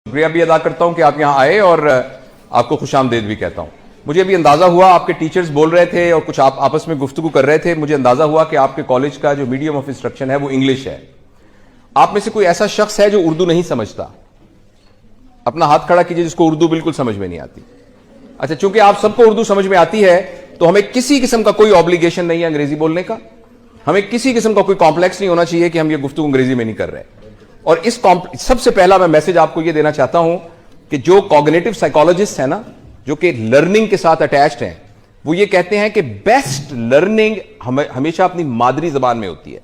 शुक्रिया भी अदा करता हूं कि आप यहां आए और आपको खुशामदीद भी कहता हूं। मुझे अभी अंदाजा हुआ, आपके टीचर्स बोल रहे थे और कुछ आप आपस में गुफ्तगू कर रहे थे, मुझे अंदाजा हुआ कि आपके कॉलेज का जो मीडियम ऑफ इंस्ट्रक्शन है वो इंग्लिश है। आप में से कोई ऐसा शख्स है जो उर्दू नहीं समझता? अपना हाथ खड़ा कीजिए जिसको उर्दू बिल्कुल समझ में नहीं आती। अच्छा, चूंकि आप सबको उर्दू समझ में आती है तो हमें किसी किस्म का कोई ऑब्लिगेशन नहीं है अंग्रेजी बोलने का। हमें किसी किस्म का कोई कॉम्प्लेक्स नहीं होना चाहिए कि हम ये गुफ्तगू अंग्रेजी में नहीं कर रहे। और इस सबसे पहला मैं मैसेज आपको यह देना चाहता हूं कि जो कॉग्निटिव साइकोलॉजिस्ट है ना, जो कि लर्निंग के साथ अटैच्ड हैं, वो ये कहते हैं कि बेस्ट लर्निंग हमेशा अपनी मादरी जबान में होती है,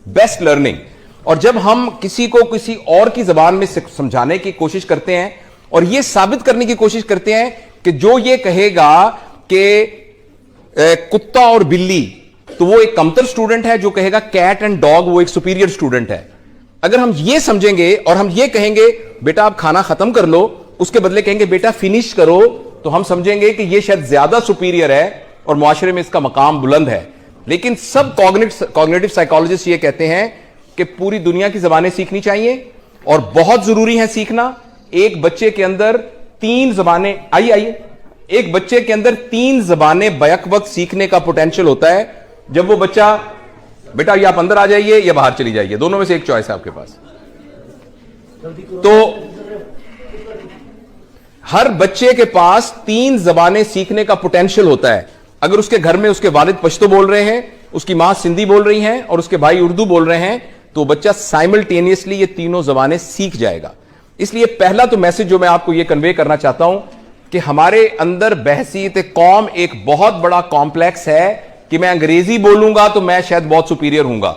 बेस्ट लर्निंग। और जब हम किसी को किसी और की जबान में समझाने की कोशिश करते हैं और यह साबित करने की कोशिश करते हैं कि जो ये कहेगा कि कुत्ता और बिल्ली, तो वो एक कमतर स्टूडेंट है, जो कहेगा कैट एंड डॉग वो एक सुपीरियर स्टूडेंट है। अगर हम ये समझेंगे और हम ये कहेंगे बेटा आप खाना खत्म कर लो, उसके बदले कहेंगे बेटा फिनिश करो, तो हम समझेंगे कि ये शायद ज्यादा सुपीरियर है और मुआशरे में इसका मकाम बुलंद है। लेकिन सब कॉग्निटिव साइकोलॉजिस्ट ये कहते हैं कि पूरी दुनिया की जबानें सीखनी चाहिए और बहुत जरूरी है सीखना। एक बच्चे के अंदर 3 जबानें, आइए एक बच्चे के अंदर 3 जबानें बैक वक्त सीखने का पोटेंशियल होता है। जब वो बच्चा, बेटा ये आप अंदर आ जाइए या बाहर चली जाइए, दोनों में से एक चॉइस है आपके पास। तो हर बच्चे के पास 3 जबानें सीखने का पोटेंशियल होता है। अगर उसके घर में उसके वालिद पश्तो बोल रहे हैं, उसकी मां सिंधी बोल रही हैं और उसके भाई उर्दू बोल रहे हैं, तो बच्चा साइमल्टेनियसली ये तीनों जबानें सीख जाएगा। इसलिए पहला तो मैसेज जो मैं आपको यह कन्वे करना चाहता हूं कि हमारे अंदर बहसीत कौम एक बहुत बड़ा कॉम्प्लेक्स है कि मैं अंग्रेजी बोलूंगा तो मैं शायद बहुत सुपीरियर हूंगा।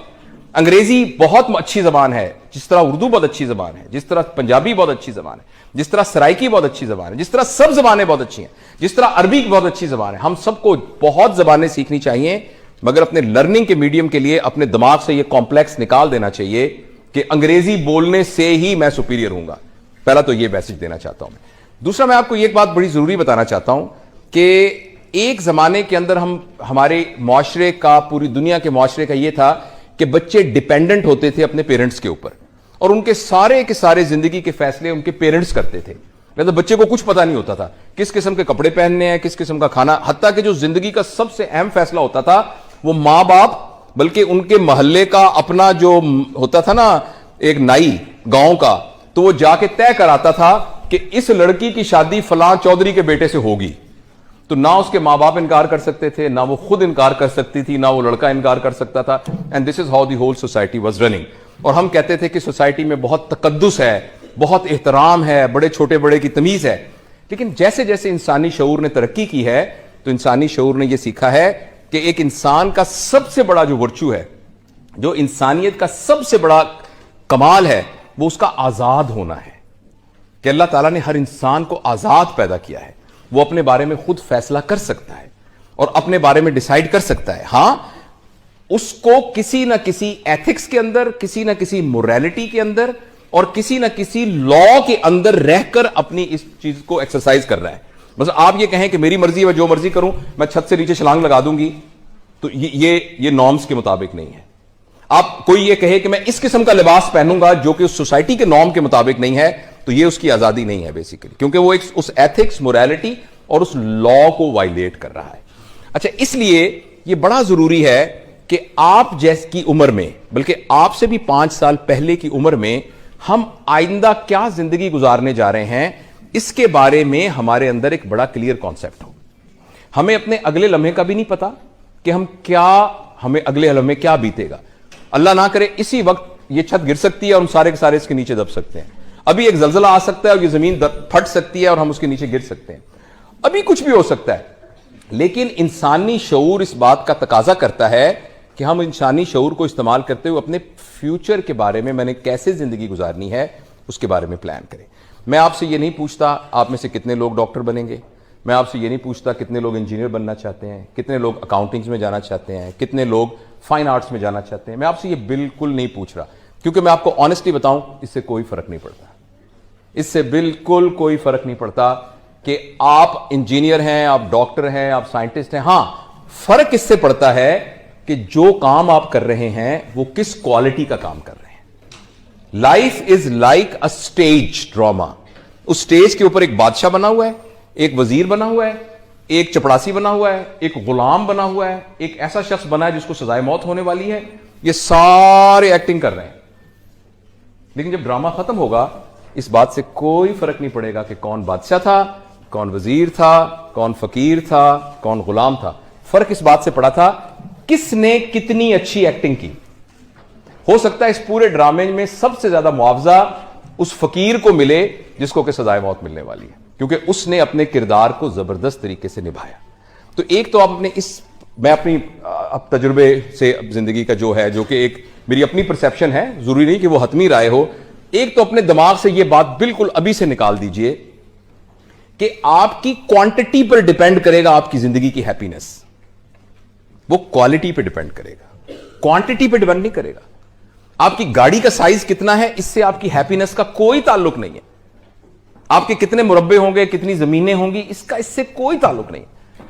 अंग्रेजी बहुत अच्छी जबान है, जिस तरह उर्दू बहुत अच्छी जबान है, जिस तरह पंजाबी बहुत अच्छी जबान है, जिस तरह सराइकी बहुत अच्छी जबान है, जिस तरह सब जबानें बहुत अच्छी हैं, जिस तरह अरबी बहुत अच्छी जबान है। हम सबको बहुत जबानें सीखनी चाहिए, मगर अपने लर्निंग के मीडियम के लिए अपने दिमाग से यह कॉम्प्लेक्स निकाल देना चाहिए कि अंग्रेजी बोलने से ही मैं सुपीरियर हूंगा। पहला तो यह मैसेज देना चाहता हूं मैं। दूसरा, मैं आपको एक बात बड़ी जरूरी बताना चाहता हूं कि एक जमाने के अंदर हमारे मुआशरे का, पूरी दुनिया के मुआशरे का यह था कि बच्चे डिपेंडेंट होते थे अपने पेरेंट्स के ऊपर और उनके सारे के सारे जिंदगी के फैसले उनके पेरेंट्स करते थे। मतलब बच्चे को कुछ पता नहीं होता था किस किस्म के कपड़े पहनने हैं, किस किस्म का खाना, हत्ता कि जो जिंदगी का सबसे अहम फैसला होता था वो मां बाप, बल्कि उनके मोहल्ले का अपना जो होता था ना एक नाई गांव का, तो वो जाके तय कराता था कि इस लड़की की शादी फलां चौधरी के बेटे से होगी। तो ना उसके मां बाप इनकार कर सकते थे, ना वो खुद इनकार कर सकती थी, ना वो लड़का इनकार कर सकता था। And this is how the whole society was running. और हम कहते थे कि सोसाइटी में बहुत तकद्दुस है, बहुत एहतराम है, बड़े छोटे बड़े की तमीज है। लेकिन जैसे जैसे इंसानी शऊर ने तरक्की की है, तो इंसानी शऊर ने यह सीखा है कि एक इंसान का सबसे बड़ा जो वर्चू है, जो इंसानियत का सबसे बड़ा कमाल है, वो उसका आजाद होना है। कि अल्लाह ताला ने हर इंसान को आजाद पैदा किया है, वो अपने बारे में खुद फैसला कर सकता है और अपने बारे में डिसाइड कर सकता है। हां, उसको किसी ना किसी एथिक्स के अंदर, किसी ना किसी मोरालिटी के अंदर और किसी ना किसी लॉ के अंदर रहकर अपनी इस चीज को एक्सरसाइज कर रहा है। बस आप ये कहें कि मेरी मर्जी है, जो मर्जी करूं, मैं छत से नीचे छलांग लगा दूंगी, तो ये नॉर्म्स के मुताबिक नहीं है। आप कोई ये कहे कि मैं इस किस्म का लिबास पहनूंगा जो कि उस सोसाइटी के नॉर्म के मुताबिक नहीं है, तो ये उसकी आजादी नहीं है बेसिकली, क्योंकि वो एक उस एथिक्स, मोरालिटी और उस लॉ को वायलेट कर रहा है। अच्छा, इसलिए ये बड़ा जरूरी है कि आप जैसी उम्र में, बल्कि आपसे भी 5 साल पहले की उम्र में, हम आइंदा क्या जिंदगी गुजारने जा रहे हैं, इसके बारे में हमारे अंदर एक बड़ा क्लियर कॉन्सेप्ट हो। हमें अपने अगले लम्हे का भी नहीं पता कि हमें अगले लम्हे क्या बीतेगा। अल्लाह ना करे इसी वक्त ये छत गिर सकती है और हम सारे के सारे इसके नीचे दब सकते हैं। अभी एक जलजला आ सकता है और ये जमीन फट सकती है और हम उसके नीचे गिर सकते हैं। अभी कुछ भी हो सकता है। लेकिन इंसानी शऊर इस बात का तकाजा करता है कि हम इंसानी शऊर को इस्तेमाल करते हुए अपने फ्यूचर के बारे में, मैंने कैसे जिंदगी गुजारनी है, उसके बारे में प्लान करें। मैं आपसे ये नहीं पूछता आप में से कितने लोग डॉक्टर बनेंगे, मैं आपसे ये नहीं पूछता कितने लोग इंजीनियर बनना चाहते हैं, कितने लोग अकाउंटिंग में जाना चाहते हैं, कितने लोग फाइन आर्ट्स में जाना चाहते हैं। मैं आपसे ये बिल्कुल नहीं पूछ रहा, क्योंकि मैं आपको ऑनेस्टली बताऊं, इससे कोई फर्क नहीं पड़ता। इससे बिल्कुल कोई फर्क नहीं पड़ता कि आप इंजीनियर हैं, आप डॉक्टर हैं, आप साइंटिस्ट हैं। हां, फर्क इससे पड़ता है कि जो काम आप कर रहे हैं वो किस क्वालिटी का काम कर रहे हैं। Life is like a stage drama. उस स्टेज के ऊपर एक बादशाह बना हुआ है, एक वजीर बना हुआ है, एक चपड़ासी बना हुआ है, एक गुलाम बना हुआ है, एक ऐसा शख्स बना है जिसको सजाए मौत होने वाली है। ये सारे एक्टिंग कर रहे हैं। लेकिन जब ड्रामा खत्म होगा, इस बात से कोई फर्क नहीं पड़ेगा कि कौन बादशाह था, कौन वजीर था, कौन फकीर था, कौन गुलाम था। फर्क इस बात से पड़ा था किसने कितनी अच्छी एक्टिंग की। हो सकता है इस पूरे ड्रामे में सबसे ज्यादा मुआवजा उस फकीर को मिले जिसको कि सजाए मौत मिलने वाली है, क्योंकि उसने अपने किरदार को जबरदस्त तरीके से निभाया। तो एक तो आप अपने मैं अपनी अब तजुर्बे से जिंदगी का जो है, जो कि एक मेरी अपनी परसेप्शन है, जरूरी नहीं कि वो हतमी राय हो, एक तो अपने दिमाग से ये बात बिल्कुल अभी से निकाल दीजिए कि आपकी क्वांटिटी पर डिपेंड करेगा आपकी जिंदगी की हैप्पीनेस। वो क्वालिटी पे डिपेंड करेगा, क्वांटिटी पे डिपेंड नहीं करेगा। आपकी गाड़ी का साइज कितना है, इससे आपकी हैप्पीनेस का कोई ताल्लुक नहीं है। आपके कितने मुरब्बे होंगे, कितनी जमीनें होंगी, इससे कोई ताल्लुक नहीं।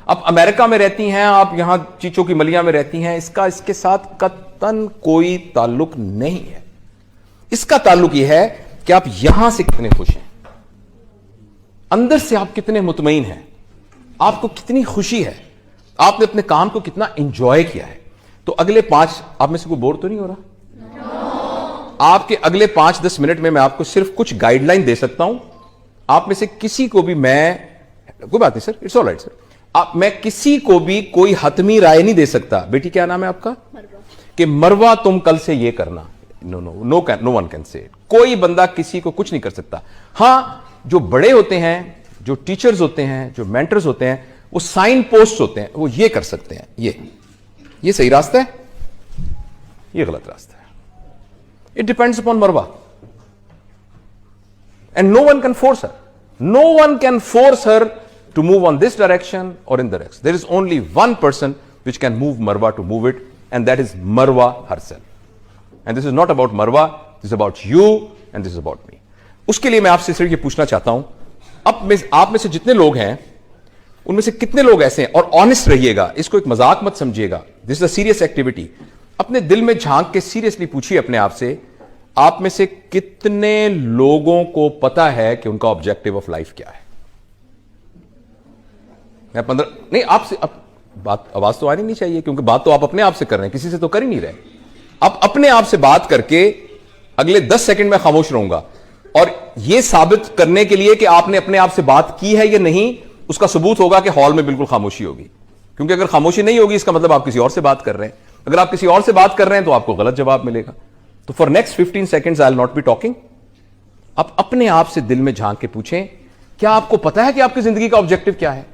आप अमेरिका में रहती हैं, आप यहां चीचों की मलिया में रहती हैं, इसके साथ कतन कोई ताल्लुक नहीं है। इसका ताल्लुक यह है कि आप यहां से कितने खुश हैं, अंदर से आप कितने मुतमईन हैं, आपको कितनी खुशी है, आपने अपने काम को कितना एंजॉय किया है। तो अगले 5, आप में से कोई बोर तो नहीं हो रहा? आपके अगले 5-10 मिनट में मैं आपको सिर्फ कुछ गाइडलाइन दे सकता हूं। आप में से किसी को भी कोई बात नहीं sir, it's all right sir, मैं किसी को भी कोई हतमी राय नहीं दे सकता। बेटी क्या नाम है आपका? कि मरवा तुम कल से ये करना। No one can say. कोई बंदा किसी को कुछ नहीं कर सकता। हां, जो बड़े होते हैं, जो टीचर्स होते हैं, जो मेंटर्स होते हैं, वो साइन पोस्ट होते हैं, वो ये कर सकते हैं। ये सही रास्ता है, ये गलत रास्ता है। It depends upon Marwa, and no one can force her. No one can force her to move on this direction or in the next. There is only one person which can move Marwa to move it, and that is Marwa herself. And this is not about Marwa, this is about you and this is about me. उसके लिए मैं आपसे सिर्फ ये पूछना चाहता हूं, आप में से जितने लोग हैं, उनमें से कितने लोग ऐसे हैं, और ऑनेस्ट रहिएगा, इसको एक मजाक मत समझिएगा, this is a serious activity. अपने दिल में झांक के सीरियसली पूछिए अपने आप से, आप में से कितने लोगों को पता है कि उनका ऑब्जेक्टिव ऑफ लाइफ क्या है? मैं 15 नहीं, आपसे बात आवाज तो आनी नहीं चाहिए, क्योंकि बात तो आप अपने आप से कर रहे हैं, किसी से तो कर ही नहीं रहे। आप अपने आप से बात करके अगले 10 सेकंड में खामोश रहूंगा, और यह साबित करने के लिए कि आपने अपने आप से बात की है या नहीं, उसका सबूत होगा कि हॉल में बिल्कुल खामोशी होगी। क्योंकि अगर खामोशी नहीं होगी, इसका मतलब आप किसी और से बात कर रहे हैं। अगर आप किसी और से बात कर रहे हैं तो आपको गलत जवाब मिलेगा। तो for next 15 seconds I will not be talking. आप अपने आप से दिल में झांक के पूछें, क्या आपको पता है कि आपकी जिंदगी का ऑब्जेक्टिव क्या है?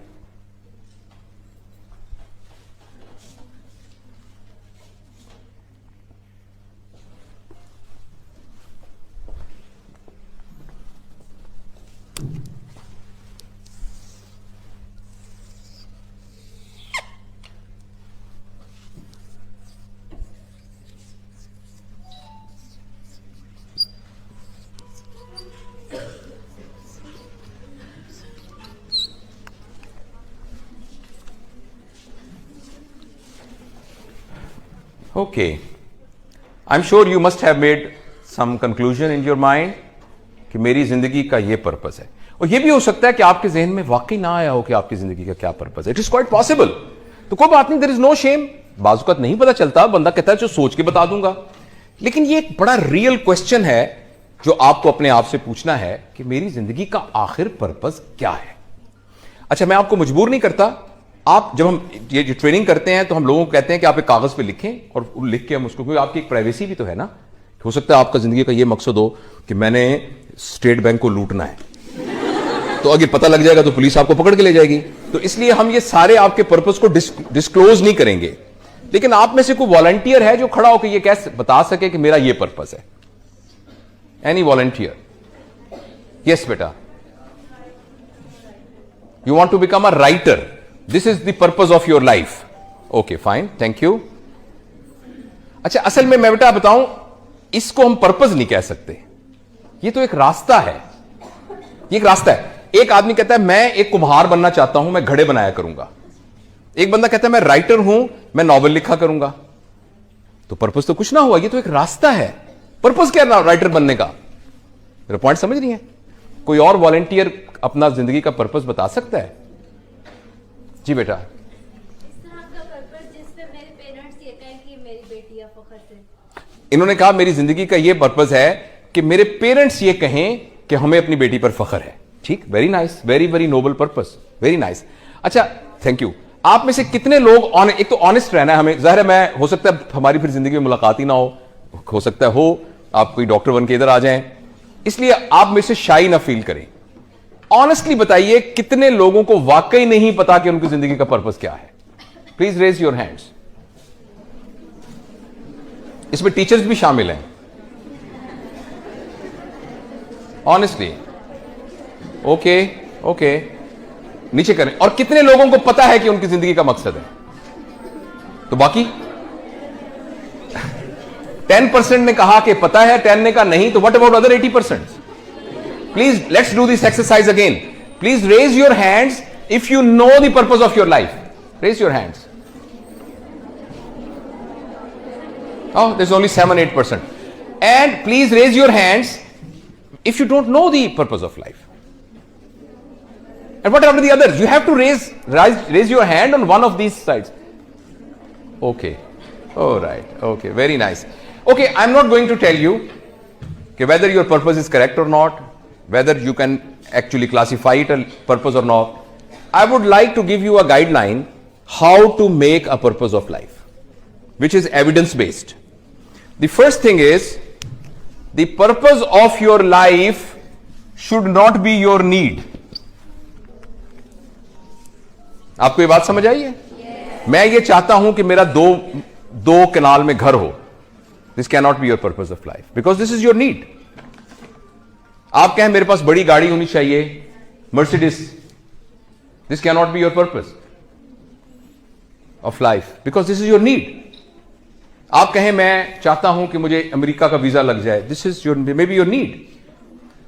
Okay, I'm sure you must have made some conclusion in your mind कि मेरी जिंदगी का ये पर्पस है। और ये भी हो सकता है कि आपके जहन में वाकई ना आया हो कि आपकी जिंदगी का क्या पर्पस है। It is quite possible. तो कोई बात नहीं, देयर इज नो शेम। बाजुकत नहीं पता चलता, बंदा कहता है जो सोच के बता दूंगा। लेकिन ये एक बड़ा रियल क्वेश्चन है जो आपको अपने आप से पूछना है कि मेरी जिंदगी का आखिर पर्पस क्या है। अच्छा, मैं आपको मजबूर नहीं करता। आप जब हम ये ट्रेनिंग करते हैं तो हम लोगों को कहते हैं कि आप एक कागज पे लिखें, और लिख के हम उसको, क्योंकि आपकी एक प्राइवेसी भी तो है ना। हो सकता है आपका जिंदगी का ये मकसद हो कि मैंने स्टेट बैंक को लूटना है, तो अगर पता लग जाएगा तो पुलिस आपको पकड़ के ले जाएगी। तो इसलिए हम ये सारे आपके पर्पस को डिस्क्लोज नहीं करेंगे। लेकिन आप में से कोई वॉलंटियर है जो खड़ा होकर ये कैसे बता सके कि मेरा ये पर्पस है? Any volunteer? यस बेटा, you want to become a writer, this is the purpose of your life. Okay fine, thank you. अच्छा, असल में मैं बेटा बताऊं, इसको हम पर्पस नहीं कह सकते, ये तो एक रास्ता है। ये एक रास्ता है। एक आदमी कहता है मैं एक कुम्हार बनना चाहता हूं, मैं घड़े बनाया करूंगा। एक बंदा कहता है मैं राइटर हूं, मैं नॉवेल लिखा करूंगा। तो पर्पस तो कुछ ना हुआ, ये तो एक रास्ता है। पर्पस क्या है राइटर बनने का? मेरा पॉइंट समझ नहीं है? कोई और वॉलंटियर अपना जिंदगी का पर्पस बता सकता है? जी बेटा। इस तरह का पर्पस जिसपे मेरे पेरेंट्स ये कहें कि मेरी बेटी है फख्र से। इन्होंने कहा मेरी जिंदगी का यह पर्पस है कि मेरे पेरेंट्स ये कहें कि हमें अपनी बेटी पर फख्र है। ठीक, very nice, very very noble purpose, very nice. अच्छा, थैंक यू। आप में से कितने लोग एक तो ऑनेस्ट रहना है हमें, जाहिर है मैं, हो सकता है हमारी फिर जिंदगी में मुलाकात ही ना हो सकता है हो आप कोई डॉक्टर बन के इधर आ जाएं, इसलिए आप में से शाई ना फील करें। ऑनेस्टली बताइए कितने लोगों को वाकई नहीं पता कि उनकी जिंदगी का पर्पस क्या है? Please raise your hands. इसमें टीचर्स भी शामिल हैं, ऑनेस्टली। ओके ओके, नीचे करें। और कितने लोगों को पता है कि उनकी जिंदगी का मकसद है? तो बाकी 10% ने कहा कि पता है, 10 ने कहा नहीं, तो what about other 80%? Please let's do this exercise again. Please raise your hands if you know the purpose of your life. Raise your hands. Oh, there's only 7-8%. And please raise your hands if you don't know the purpose of life. And what about the others? You have to raise your hand on one of these sides. Okay. All right. Okay. Very nice. Okay. I'm not going to tell you whether your purpose is correct or not, whether you can actually classify it a purpose or not. I would like to give you a guideline how to make a purpose of life, which is evidence based. The first thing is, the purpose of your life should not be your need. आपको ये बात समझ आई है? मैं ये चाहता हूं कि मेरा दो कनाल में घर हो. This cannot be your purpose of life because this is your need. आप कहें मेरे पास बड़ी गाड़ी होनी चाहिए, Mercedes. This cannot be your purpose of life because this is your need. आप कहें मैं चाहता हूं कि मुझे अमेरिका का वीजा लग जाए. This is your maybe your need.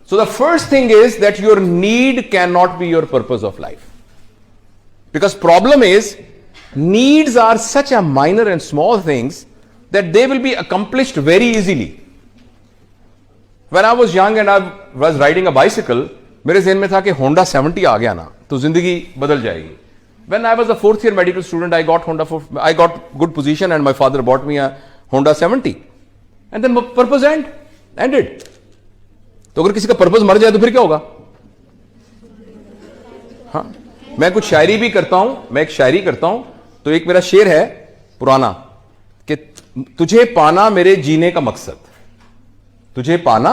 So the first thing is that your need cannot be your purpose of life. Because problem is, needs are such a minor and small things that they will be accomplished very easily. When I was young and I was riding a bicycle, मेरे ज़हन में था कि Honda 70 आ गया ना तो जिंदगी बदल जाएगी. When I was a 4th year medical student, I got good position and my father bought me a Honda 70. And then purpose ended. तो अगर किसी का पर्पस मर जाए तो फिर क्या होगा? हाँ, मैं कुछ शायरी भी करता हूं. मैं एक शायरी करता हूं. तो एक मेरा शेर है पुराना कि तुझे पाना मेरे जीने का मकसद, तुझे पाना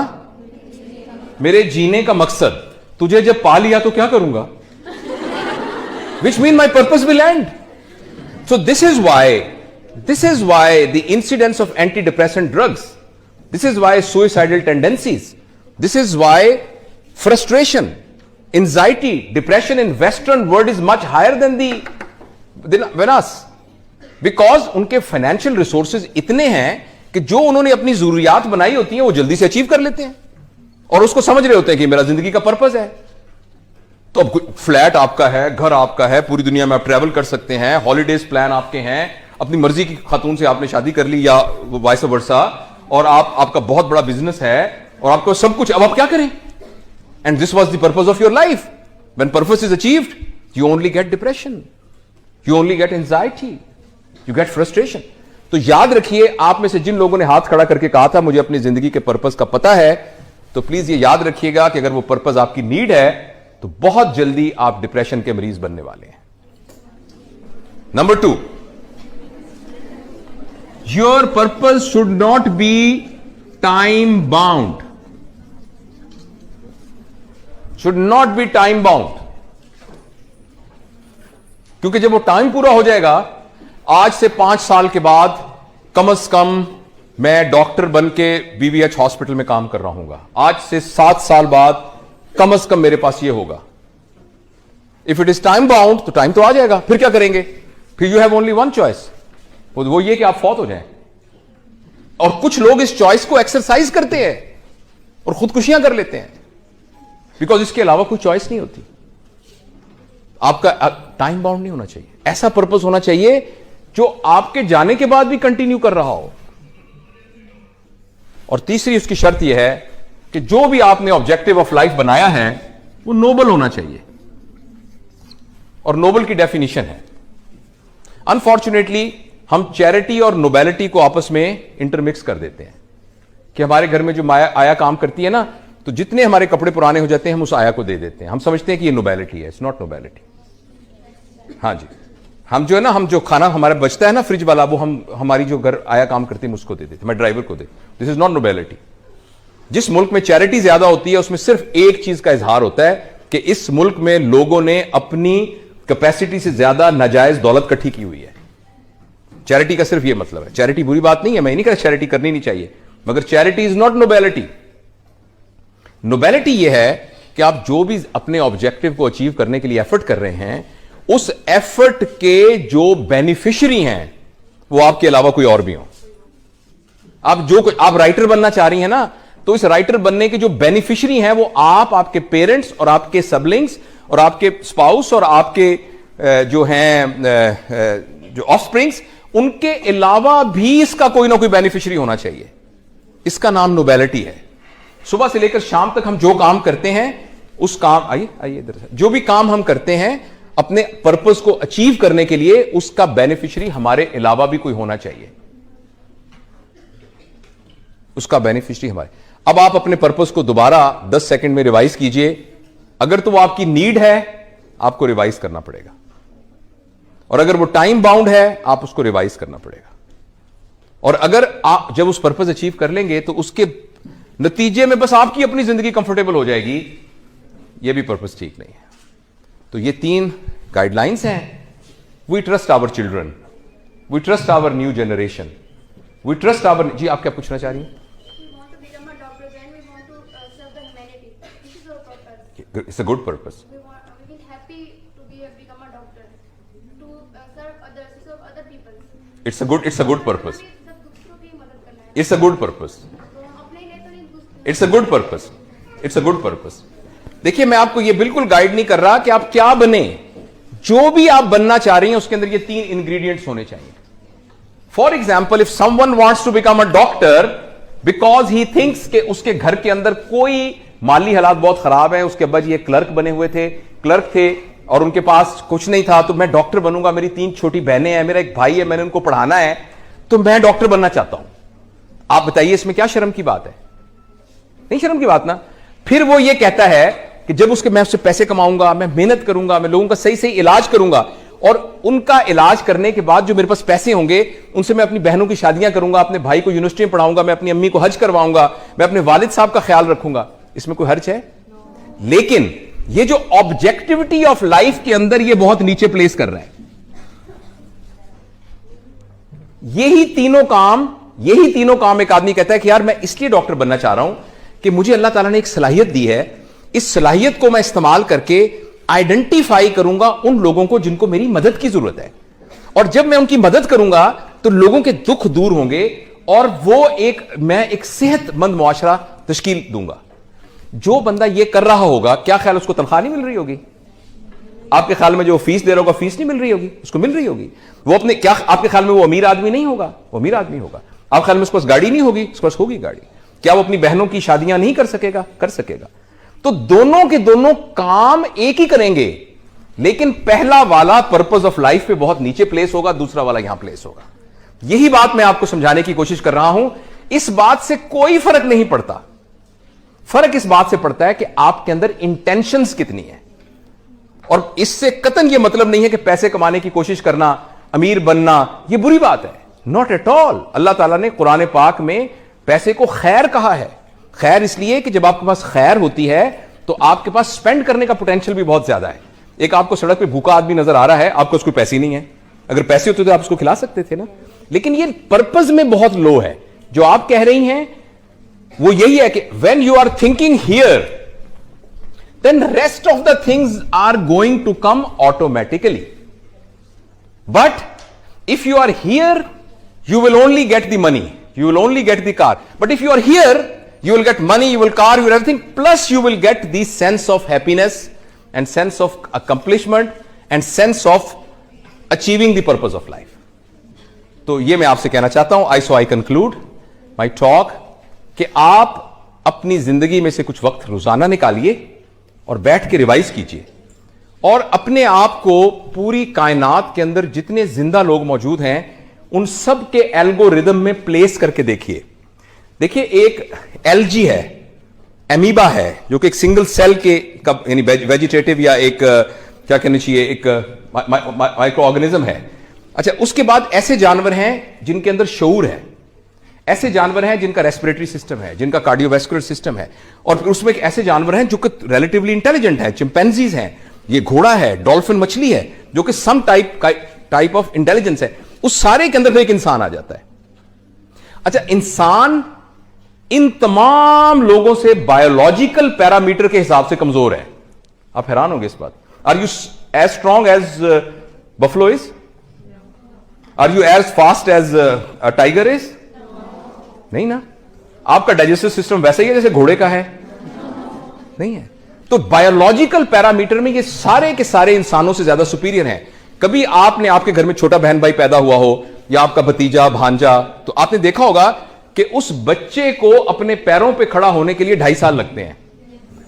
मेरे जीने का मकसद, तुझे जब पा लिया तो क्या करूंगा? Which mean my purpose will end. So this is why the incidence of antidepressant drugs, this is why suicidal tendencies, this is why frustration, anxiety, depression in Western world is much higher than us. Because उनके financial resources इतने हैं कि जो उन्होंने अपनी जरूरियात बनाई होती हैं वो जल्दी से अचीव कर लेते हैं और उसको समझ रहे होते हैं कि मेरा जिंदगी का पर्पस है. तो अब फ्लैट आपका है, घर आपका है, पूरी दुनिया में आप ट्रैवल कर सकते हैं, हॉलीडेज प्लान आपके हैं, अपनी मर्जी की खातून से आपने शादी कर ली या वाइस वर्सा, और आपका बहुत बड़ा बिजनेस है और आपको सब कुछ. अब आप क्या करें? And this was the purpose of your life. When purpose is achieved, you only get depression, you only get anxiety, you get frustration. तो याद रखिए, आप में से जिन लोगों ने हाथ खड़ा करके कहा था मुझे अपनी जिंदगी के पर्पस का पता है, तो प्लीज ये याद रखिएगा कि अगर वो पर्पस आपकी नीड है तो बहुत जल्दी आप डिप्रेशन के मरीज बनने वाले हैं. Number 2, your purpose should not be time bound. Should not be time bound. क्योंकि जब वो टाइम पूरा हो जाएगा, आज से 5 साल के बाद कम से कम मैं डॉक्टर बन के बीवीएच हॉस्पिटल में काम कर रहा हूंगा. आज से 7 साल बाद कम से कम मेरे पास ये होगा. If it is time bound तो टाइम तो आ जाएगा, फिर क्या करेंगे? फिर you have only one choice, वो ये कि आप फौत हो जाएं. और कुछ लोग इस चॉइस को एक्सरसाइज करते हैं और खुदकुशियां कर लेते हैं, बिकॉज इसके अलावा कोई चॉइस नहीं होती. आपका टाइम बाउंड नहीं होना चाहिए. ऐसा पर्पस होना चाहिए जो आपके जाने के बाद भी कंटिन्यू कर रहा हो. और तीसरी उसकी शर्त यह है कि कि जो भी आपने ऑब्जेक्टिव ऑफ लाइफ बनाया है वो नोबल होना चाहिए, और नोबल की डेफिनेशन है। अनफॉर्चुनेटली हम चैरिटी और नोबेलिटी को आपस में इंटरमिक्स कर देते हैं कि हमारे घर में जो आया काम करती है ना, तो जितने हमारे कपड़े पुराने हो जाते हैं हम उस आया को दे देते हैं, हम समझते हैं कि ये नोबेलिटी है। It's not nobility. हाँ जी, हम जो है ना, हम जो खाना हमारा बचता है ना फ्रिज वाला, वो हम हमारी जो घर आया काम करती है उसको दे देते हैं, मैं ड्राइवर को दे। This is not nobility. जिस मुल्क में चैरिटी ज्यादा होती है उसमें सिर्फ एक चीज का इजहार होता है कि इस मुल्क में लोगों ने अपनी कैपेसिटी से ज्यादा नाजायज दौलत इकट्ठी की हुई है। चैरिटी का सिर्फ यह मतलब है। चैरिटी बुरी बात नहीं है, मैं नहीं कह चैरिटी करनी नहीं चाहिए, मगर charity is not nobility. Nobility यह है कि आप जो भी अपने ऑब्जेक्टिव को अचीव करने के लिए एफर्ट कर रहे हैं, उस एफर्ट के जो बेनिफिशियरी हैं वो आपके अलावा कोई और भी हो। आप राइटर बनना चाह रही हैं ना, तो इस राइटर बनने के जो बेनिफिशियरी हैं वो आप, आपके पेरेंट्स और आपके सबलिंग्स और आपके स्पाउस और आपके जो हैं जो ऑफस्प्रिंग्स, उनके अलावा भी इसका कोई ना कोई बेनिफिशियरी होना चाहिए। इसका नाम नोबेलिटी है। सुबह से लेकर शाम तक हम जो काम करते हैं उस काम, आइए इधर से, जो भी काम हम करते हैं अपने पर्पस को अचीव करने के लिए, उसका बेनिफिशियरी हमारे अलावा भी कोई होना चाहिए। उसका बेनिफिशियरी हमारे। अब आप अपने पर्पस को दोबारा 10 सेकंड में रिवाइज कीजिए। अगर तो वो आपकी नीड है, आपको रिवाइज करना पड़ेगा, और अगर वो टाइम बाउंड है, आप उसको रिवाइज करना पड़ेगा। और अगर आप जब उस पर्पस अचीव कर लेंगे तो उसके नतीजे में बस आपकी अपनी जिंदगी कंफर्टेबल हो जाएगी, ये भी पर्पस ठीक नहीं है। तो ये 3 गाइडलाइंस हैं। We trust our children, we trust our new generation, we trust our. जी, आप क्या पूछना चाह रही हैं? It's a good purpose. We will happy to become a doctor, to serve others, to serve other people. It's a good purpose. सब दूसरों की मदद करना है। It's a good purpose. तो हम अपने लिए तो नहीं, दूसरों It's a good purpose. It's a good purpose. देखिए, मैं आपको ये बिल्कुल गाइड नहीं कर रहा कि आप क्या बने। जो भी आप बनना चाह रही हैं उसके अंदर ये 3 इंग्रेडिएंट्स होने चाहिए। For example, if someone wants to become a doctor because he thinks कि उसके घर के अंदर कोई माली हालात बहुत खराब है, उसके अब्बा जी एक क्लर्क बने हुए थे, क्लर्क थे और उनके पास कुछ नहीं था, तो मैं डॉक्टर बनूंगा, मेरी 3 छोटी बहनें हैं, मेरा एक भाई है, मैंने उनको पढ़ाना है, तो मैं डॉक्टर बनना चाहता हूं। आप बताइए इसमें क्या शर्म की बात है? नहीं शर्म की बात ना। फिर वो ये कहता है कि जब मैं उससे पैसे कमाऊंगा, मैं मेहनत करूंगा, मैं लोगों का सही सही इलाज करूंगा, और उनका इलाज करने के बाद जो मेरे पास पैसे होंगे उनसे मैं अपनी बहनों की शादियां करूंगा, अपने भाई को यूनिवर्सिटी में पढ़ाऊंगा, मैं अपनी अम्मी को हज करवाऊंगा, मैं अपने वालिद साहब का ख्याल रखूंगा। इसमें कोई हर्ज है? लेकिन ये जो ऑब्जेक्टिविटी ऑफ लाइफ के अंदर ये बहुत नीचे प्लेस कर रहा है। यही तीनों काम एक आदमी कहता है कि यार मैं इसलिए डॉक्टर बनना चाह रहा हूं कि मुझे अल्लाह ताला ने एक सलाहियत दी है, इस सलाहियत को मैं इस्तेमाल करके आइडेंटिफाई करूंगा उन लोगों को जिनको मेरी मदद की जरूरत है, और जब मैं उनकी मदद करूंगा तो लोगों के दुख दूर होंगे और मैं एक सेहतमंद मुआशरा तश्कील दूंगा। जो बंदा ये कर रहा होगा, क्या ख्याल उसको तनख्वाह नहीं मिल रही होगी? आपके ख्याल में जो फीस दे रहा होगा, फीस नहीं मिल रही होगी? उसको मिल रही होगी। वो आपके ख्याल में वो अमीर आदमी नहीं होगा? वो अमीर आदमी होगा। आपके ख्याल में उसके पास गाड़ी नहीं होगी? उसके पास होगी गाड़ी। क्या वो अपनी बहनों की शादियां नहीं कर सकेगा? कर सकेगा। तो दोनों के दोनों काम एक ही करेंगे, लेकिन पहला वाला पर्पस ऑफ लाइफ पे बहुत नीचे प्लेस होगा, दूसरा वाला यहां प्लेस होगा। यही बात मैं आपको समझाने की कोशिश कर रहा हूं। इस बात से कोई फर्क नहीं पड़ता। फर्क इस बात से पड़ता है कि आपके अंदर इंटेंशंस कितनी है। और इससे कतन यह मतलब नहीं है कि पैसे कमाने की कोशिश करना, अमीर बनना, यह बुरी बात है। Not at all. अल्लाह ताला ने कुरान पाक में पैसे को खैर कहा है। खैर इसलिए कि जब आपके पास खैर होती है तो आपके पास स्पेंड करने का पोटेंशियल भी बहुत ज्यादा है। एक आपको सड़क पे भूखा आदमी नजर आ रहा है, आपको उसको पैसे नहीं है, अगर पैसे होते तो आप उसको खिला सकते थे ना। लेकिन ये पर्पस में बहुत लो है। जो आप कह रही हैं वो यही है कि when you are thinking here, then rest of the things are going to come automatically. But if you are here, you will only get the money, you will only get the car. But if you are here, you will get money, you will car, you will everything, plus you will get the sense of happiness and sense of accomplishment and sense of achieving the purpose of life. तो ये मैं आपसे कहना चाहता हूं, so I conclude my talk कि आप अपनी जिंदगी में से कुछ वक्त रोजाना निकालिए और बैठ के रिवाइज कीजिए और अपने आप को पूरी कायनात के अंदर जितने जिंदा लोग मौजूद हैं उन सब के एल्गोरिदम में प्लेस करके देखिए। देखिए, एक एलजी है, एमीबा है, जो कि एक सिंगल सेल के यानी वेजिटेटिव या एक क्या कहना चाहिए, एक माइक्रो ऑर्गेनिज्म है। अच्छा, उसके बाद ऐसे जानवर हैं जिनके अंदर शऊर है, ऐसे जानवर हैं जिनका रेस्पिरेटरी सिस्टम है, जिनका कार्डियोवैस्कुलर सिस्टम है, और फिर उसमें ऐसे जानवर हैं जो कि रिलेटिवली इंटेलिजेंट है, चिंपैंजीज हैं, ये घोड़ा है, डॉल्फिन मछली है, जो कि सम टाइप ऑफ इंटेलिजेंस है। उस सारे के अंदर फिर एक इंसान आ जाता है। अच्छा, इंसान इन तमाम लोगों से बायोलॉजिकल पैरामीटर के हिसाब से कमजोर है। आप हैरान होंगे इस बात। Are you as strong as buffalo is? Are you as fast as a tiger is? नहीं ना। आपका डाइजेस्टिव सिस्टम वैसा ही है जैसे घोड़े का है? नहीं है। तो बायोलॉजिकल पैरामीटर में ये सारे के सारे इंसानों से ज्यादा सुपीरियर हैं। कभी आपने आपके घर में छोटा बहन भाई पैदा हुआ हो या आपका भतीजा भांजा, तो आपने देखा होगा कि उस बच्चे को अपने पैरों पे खड़ा होने के लिए 2.5 साल लगते हैं।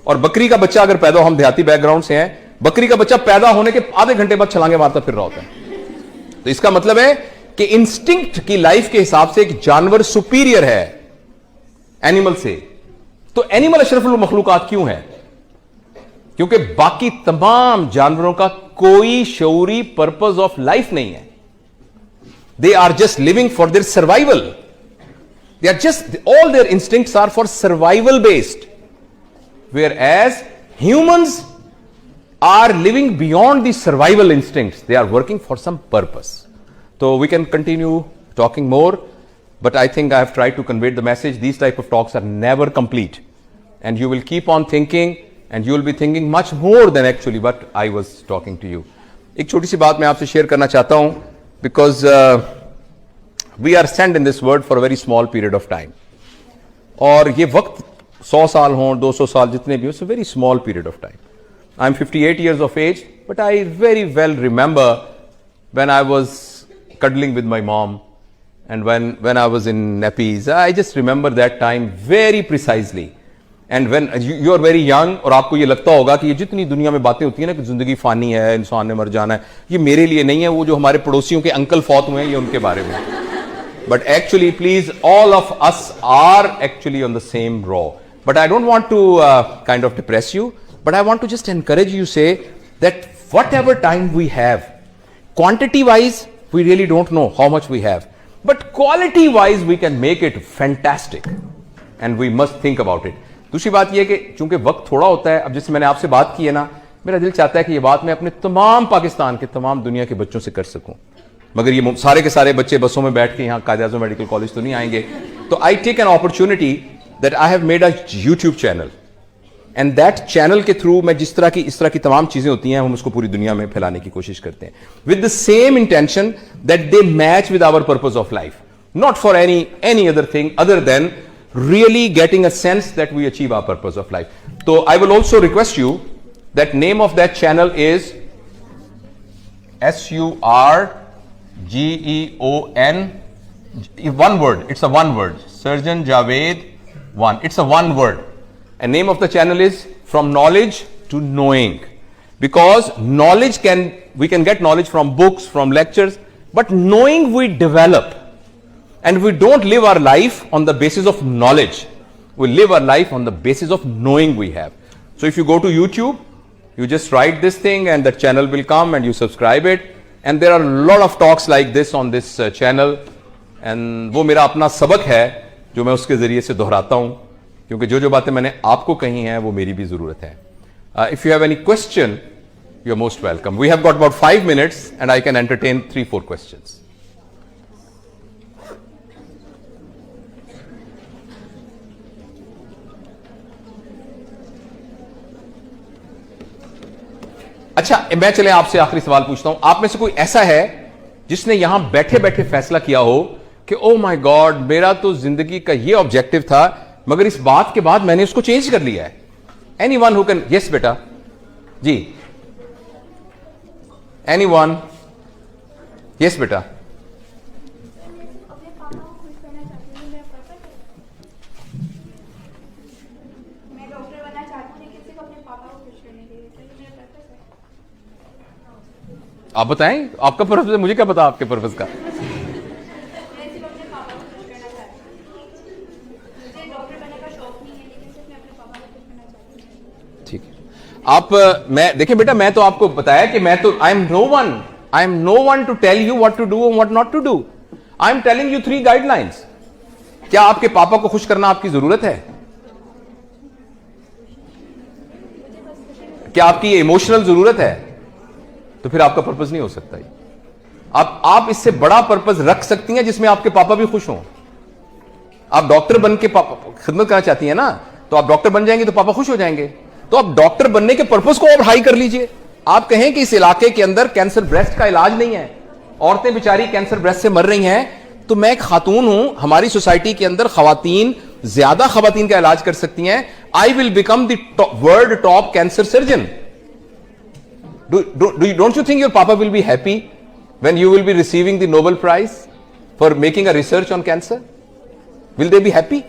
और बकरी का बच्चा अगर पैदा, हम देहाती बैकग्राउंड से हैं, बकरी का बच्चा पैदा होने के आधे घंटे बाद छलांगे मारता फिर रहा होता है। तो इसका मतलब है कि इंस्टिंक्ट की लाइफ के हिसाब से एक जानवर सुपीरियर है एनिमल से। तो एनिमल अशरफुल मखलूकात क्यों है? क्योंकि बाकी तमाम जानवरों का कोई शऊरी पर्पस ऑफ लाइफ नहीं है। They are just living for their survival. They are just, all their instincts are for survival based. Whereas humans are living beyond the survival instincts. They are working for some purpose. So we can continue talking more, but I think I have tried to convey the message. These type of talks are never complete. And you will keep on thinking, and you will be thinking much more than actually what I was talking to you. एक छोटी सी बात मैं आपसे share करना चाहता हूं, because we are sent in this world for a very small period of time. और ये वक्त 100 साल हो, 200 साल, जितने भी हो, it's a very small period of time. I'm 58 years of age, but I very well remember when I was cuddling with my mom and when I was in nappies. I just remember that time very precisely. And when you are very young, और आपको ये लगता होगा कि ये जितनी दुनिया में बातें होती है ना कि जिंदगी फानी है, इंसान ने मर जाना है, ये मेरे लिए नहीं है, वो जो हमारे पड़ोसियों के अंकल फौत हुए हैं ये उनके बारे में। But actually, please, all of us are actually on the same row. But I don't want to kind of depress you, but I want to just encourage you, say that whatever time we have, quantity wise, we really don't know how much we have, but quality wise, we can make it fantastic. And we must think about it. दूसरी बात यह कि चूंकि वक्त थोड़ा होता है, अब जैसे मैंने आपसे बात की है ना, मेरा दिल चाहता है कि ये बात मैं अपने तमाम पाकिस्तान के, तमाम दुनिया के बच्चों से कर सकूं, मगर ये सारे के सारे बच्चे बसों में बैठ के यहाँ कायद-ए-आज़म मेडिकल कॉलेज तो नहीं आएंगे। तो I take an opportunity that I have made a YouTube channel, and that channel के थ्रू मैं इस तरह की तमाम चीजें होती हैं, हम उसको पूरी दुनिया में फैलाने की कोशिश करते हैं, with the same intention that they match with our purpose of life, not for any other thing other than really getting a sense that we achieve our purpose of life. So I will also request you that name of that channel is SURGEON, one word, it's a one word, Surgeon Javed 1, it's a one word, and name of the channel is From Knowledge to Knowing, because we can get knowledge from books, from lectures, but knowing we develop. And we don't live our life on the basis of knowledge. We live our life on the basis of knowing we have. So if you go to YouTube, you just write this thing and the channel will come and you subscribe it. And there are a lot of talks like this on this channel. And वो मेरा अपना सबक है जो मैं उसके जरिए से दोहराता हूँ, क्योंकि जो बातें मैंने आपको कही हैं वो मेरी भी जरूरत है. If you have any question, you are most welcome. We have got about 5 minutes and I can entertain 3-4 questions. अच्छा, मैं चले आपसे आखिरी सवाल पूछता हूं. आप में से कोई ऐसा है जिसने यहां बैठे बैठे फैसला किया हो कि ओ माय गॉड, मेरा तो जिंदगी का ये ऑब्जेक्टिव था, मगर इस बात के बाद मैंने उसको चेंज कर लिया है? Anyone who can? यस बेटा जी, एनीवन? यस बेटा. आप बताएं, आपका पर्पस है, मुझे क्या पता आपके पर्पस का। मैं सिर्फ अपने पापा को खुश करना चाहती हूँ। मुझे डॉक्टर बनने का शौक नहीं है, लेकिन सिर्फ मैं अपने पापा को खुश करना चाहती हूँ। ठीक है, आप मैं देखिए बेटा, मैं तो आपको बताया कि मैं तो I am no one to tell you what to do और what not to do. I am telling you 3 guidelines. क्या आपके पापा को खुश करना आपकी जरूरत है? क्या आपकी ये इमोशनल जरूरत है? तो फिर आपका पर्पस नहीं हो सकता। आप इससे बड़ा पर्पस रख सकती हैं जिसमें आपके पापा भी खुश हों। आप डॉक्टर बन के खिदमत करना चाहती हैं ना, तो आप डॉक्टर बन जाएंगे तो पापा खुश हो जाएंगे। तो आप डॉक्टर बनने के पर्पस को और हाई कर लीजिए। आप कहें कि इस इलाके के अंदर कैंसर ब्रेस्ट का इलाज नहीं है, औरतें बेचारी कैंसर ब्रेस्ट से मर रही हैं, तो मैं एक खातून हूं, हमारी सोसाइटी के अंदर खवातीन ज्यादा खवातीन का इलाज कर सकती हैं। I will become the world top cancer surgeon. Don't you think your papa will be happy when you will be receiving the Nobel Prize for making a research on cancer? Will they be happy?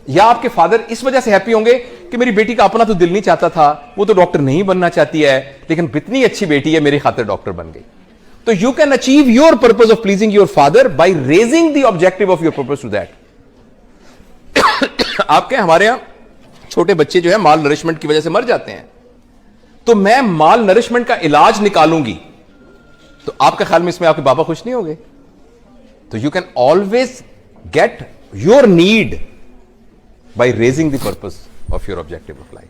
या आपके father इस वजह से happy होंगे कि मेरी बेटी का अपना तो दिल नहीं चाहता था, वो तो डॉक्टर नहीं बनना चाहती है, लेकिन इतनी अच्छी बेटी है, मेरी खातिर डॉक्टर बन गई। तो you can achieve your purpose of pleasing your father by raising the objective of your purpose to that. आपके हमारे यहां छोटे बच्चे जो है माल नरिशमेंट की वजह से मर जाते हैं, तो मैं माल नरिशमेंट का इलाज निकालूंगी, तो आपके ख्याल में इसमें आपके पापा खुश नहीं होंगे? तो you can always get your need by raising the purpose of your objective of life,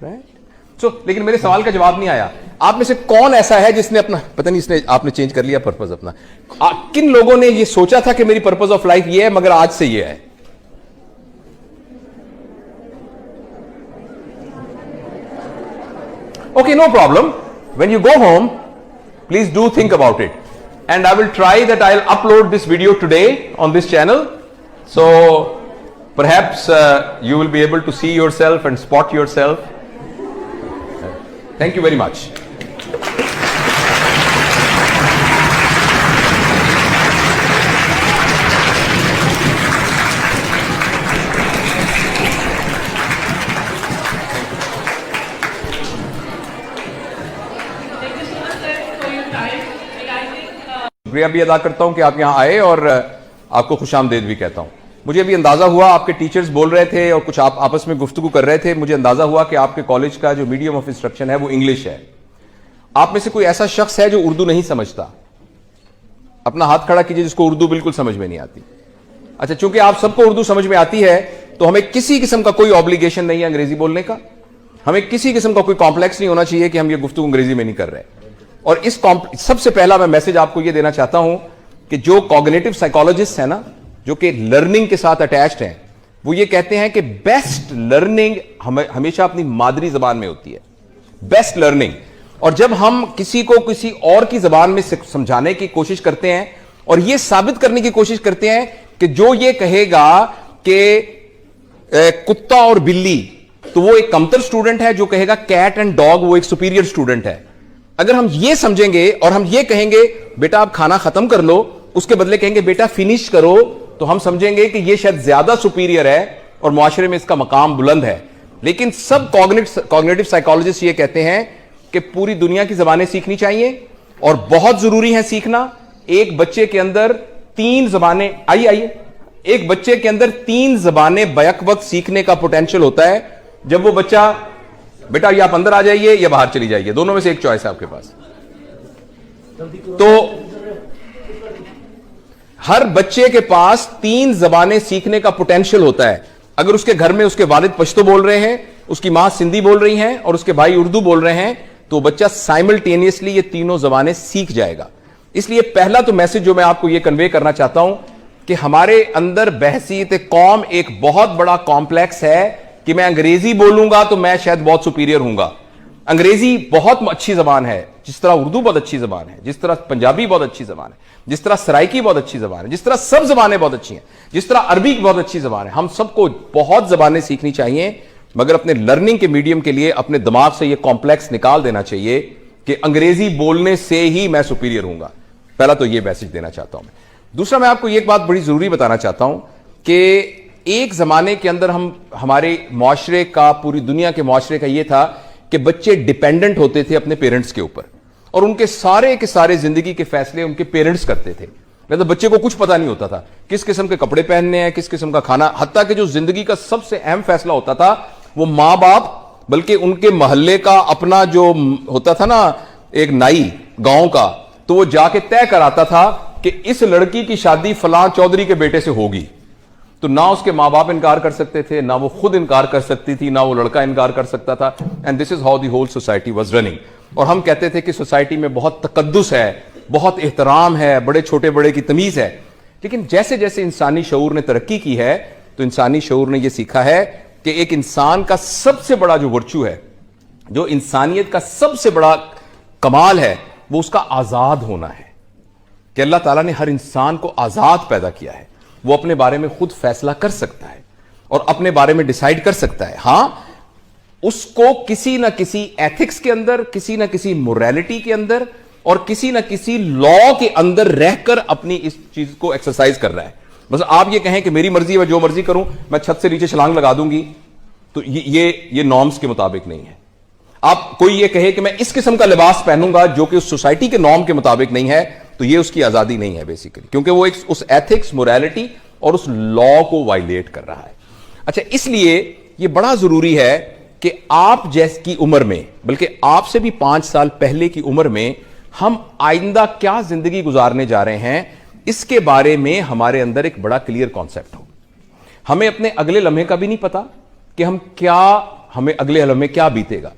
right? So लेकिन मेरे सवाल का जवाब नहीं आया। आप में से कौन ऐसा है जिसने अपना, पता नहीं इसने आपने चेंज कर लिया पर्पस अपना, किन लोगों ने ये सोचा था कि मेरी पर्पस ऑफ लाइफ ये है मगर आज से ये है? Okay, no problem. When you go home, please do think about it. And I will try that I'll upload this video today on this channel. So perhaps you will be able to see yourself and spot yourself. Thank you very much. शुक्रिया भी अदा करता हूं कि आप यहां आए और आपको खुशामदीद भी कहता हूं। मुझे अभी अंदाजा हुआ, आपके टीचर्स बोल रहे थे और कुछ आप आपस में गुफ्तगू कर रहे थे, मुझे अंदाजा हुआ कि आपके कॉलेज का जो मीडियम ऑफ इंस्ट्रक्शन है वो इंग्लिश है। आप में से कोई ऐसा शख्स है जो उर्दू नहीं समझता? अपना हाथ खड़ा कीजिए जिसको उर्दू बिल्कुल समझ में नहीं आती। अच्छा, चूंकि आप सबको उर्दू समझ में आती है तो हमें किसी किस्म का कोई ऑब्लिगेशन नहीं है अंग्रेजी बोलने का, हमें किसी किस्म का कोई कॉम्प्लेक्स नहीं होना चाहिए कि हम ये गुफ्तगू अंग्रेजी में नहीं कर रहे। और इस सबसे पहला मैं मैसेज आपको यह देना चाहता हूं कि जो कॉग्निटिव साइकोलॉजिस्ट है ना, जो कि लर्निंग के साथ अटैच्ड हैं, वो ये कहते हैं कि बेस्ट लर्निंग हमेशा अपनी मादरी जबान में होती है, बेस्ट लर्निंग। और जब हम किसी को किसी और की जबान में समझाने की कोशिश करते हैं और यह साबित करने की कोशिश करते हैं कि जो ये कहेगा कि कुत्ता और बिल्ली, तो वो एक कमतर स्टूडेंट है, जो कहेगा कैट एंड डॉग वो एक सुपीरियर स्टूडेंट है। अगर हम ये समझेंगे और हम ये कहेंगे बेटा आप खाना खत्म कर लो, उसके बदले कहेंगे बेटा फिनिश करो, तो हम समझेंगे कि ये शायद ज्यादा सुपीरियर है और मुआशरे में इसका मकाम बुलंद है। लेकिन सब कॉग्निटिव साइकोलॉजिस्ट ये कहते हैं कि पूरी दुनिया की जबानें सीखनी चाहिए और बहुत जरूरी है सीखना। एक बच्चे के अंदर 3 जबानें, आइए, एक बच्चे के अंदर 3 जबानें बैक वक्त सीखने का पोटेंशियल होता है। जब वो बच्चा, बेटा ये आप अंदर आ जाइए या बाहर चली जाइए, दोनों में से एक चॉइस है आपके पास। तो हर बच्चे के पास 3 जबानें सीखने का पोटेंशियल होता है। अगर उसके घर में उसके वालिद पश्तो बोल रहे हैं, उसकी मां सिंधी बोल रही हैं और उसके भाई उर्दू बोल रहे हैं, तो बच्चा साइमल्टेनियसली ये तीनों जबानें सीख जाएगा। इसलिए पहला तो मैसेज जो मैं आपको यह कन्वे करना चाहता हूं कि हमारे अंदर बहसीत कौम एक बहुत बड़ा कॉम्प्लेक्स है कि मैं अंग्रेजी बोलूंगा तो मैं शायद बहुत सुपीरियर हूंगा। अंग्रेजी बहुत अच्छी जबान है, जिस तरह उर्दू बहुत अच्छी जबान है, जिस तरह पंजाबी बहुत अच्छी जबान है, जिस तरह सराइकी बहुत अच्छी जबान है, जिस तरह सब जबानें बहुत अच्छी हैं, जिस तरह अरबी बहुत अच्छी जबान है। हम सबको बहुत जबानें सीखनी चाहिए, मगर अपने लर्निंग के मीडियम के लिए अपने दिमाग से यह कॉम्प्लेक्स निकाल देना चाहिए कि अंग्रेजी बोलने से ही मैं सुपीरियर हूंगा। पहला तो यह मैसेज देना चाहता हूं मैं। दूसरा, मैं आपको एक बात बड़ी जरूरी बताना चाहता हूं कि एक जमाने के अंदर हमारे मुआशरे का, पूरी दुनिया के मुआशरे का यह था कि बच्चे डिपेंडेंट होते थे अपने पेरेंट्स के ऊपर। और उनके सारे के सारे जिंदगी के फैसले उनके पेरेंट्स करते थे। मतलब बच्चे को कुछ पता नहीं होता था किस किस्म के कपड़े पहनने हैं, किस किस्म का खाना, हत्ता कि जो जिंदगी का सबसे अहम फैसला होता था वो मां बाप, बल्कि उनके मोहल्ले का अपना जो होता था ना एक नाई गांव का, तो वो जाके तय कराता था कि इस लड़की की शादी फलां चौधरी के बेटे से होगी। तो ना उसके मां बाप इनकार कर सकते थे, ना वो खुद इनकार कर सकती थी, ना वो लड़का इनकार कर सकता था। And this is how the whole society was running. और हम कहते थे कि सोसाइटी में बहुत तकद्दुस है, बहुत एहतराम है, बड़े छोटे बड़े की तमीज है। लेकिन जैसे जैसे इंसानी शऊर ने तरक्की की है तो इंसानी शऊर ने यह सीखा है कि एक इंसान का सबसे बड़ा जो वर्चू है, जो इंसानियत का सबसे बड़ा कमाल है, वो उसका आजाद होना है। कि अल्लाह ताला ने हर इंसान को आजाद पैदा किया है, वो अपने बारे में खुद फैसला कर सकता है और अपने बारे में डिसाइड कर सकता है। हां, उसको किसी ना किसी एथिक्स के अंदर, किसी ना किसी मोरालिटी के अंदर और किसी ना किसी लॉ के अंदर रहकर अपनी इस चीज को एक्सरसाइज कर रहा है। बस आप ये कहें कि मेरी मर्जी है, मैं जो मर्जी करूं, मैं छत से नीचे छलांग लगा दूंगी, तो ये नॉर्म्स के मुताबिक नहीं है। आप कोई ये कहे कि मैं इस किस्म का लिबास पहनूंगा जो कि उस सोसाइटी के नॉर्म के मुताबिक नहीं है, तो ये उसकी आजादी नहीं है बेसिकली, क्योंकि वो एक उस एथिक्स, मोरालिटी और उस लॉ को वायलेट कर रहा है। अच्छा, इसलिए ये बड़ा जरूरी है कि आप जैसी उम्र में, बल्कि आपसे भी 5 साल पहले की उम्र में, हम आइंदा क्या जिंदगी गुजारने जा रहे हैं, इसके बारे में हमारे अंदर एक बड़ा क्लियर कॉन्सेप्ट हो। हमें अपने अगले लम्हे का भी नहीं पता कि हमें अगले लम्हे क्या बीतेगा।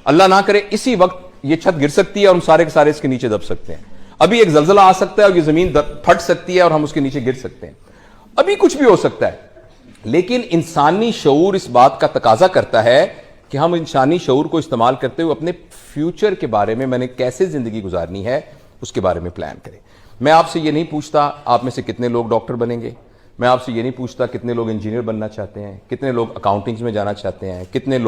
अल्लाह ना करे इसी वक्त ये छत गिर सकती है और हम सारे के सारे इसके नीचे दब सकते हैं। अभी एक जलजला आ सकता है और ये जमीन फट सकती है और हम उसके नीचे गिर सकते हैं। अभी कुछ भी हो सकता है। लेकिन इंसानी शऊर इस बात का तकाजा करता है कि हम इंसानी शऊर को इस्तेमाल करते हुए अपने फ्यूचर के बारे में, मैंने कैसे जिंदगी गुजारनी है, उसके बारे में प्लान करें। मैं आपसे ये नहीं पूछता आप में से कितने लोग डॉक्टर बनेंगे, मैं आपसे ये नहीं पूछता कितने लोग इंजीनियर बनना चाहते हैं, कितने लोग अकाउंटिंग्स में जाना चाहते हैं, कितने लोग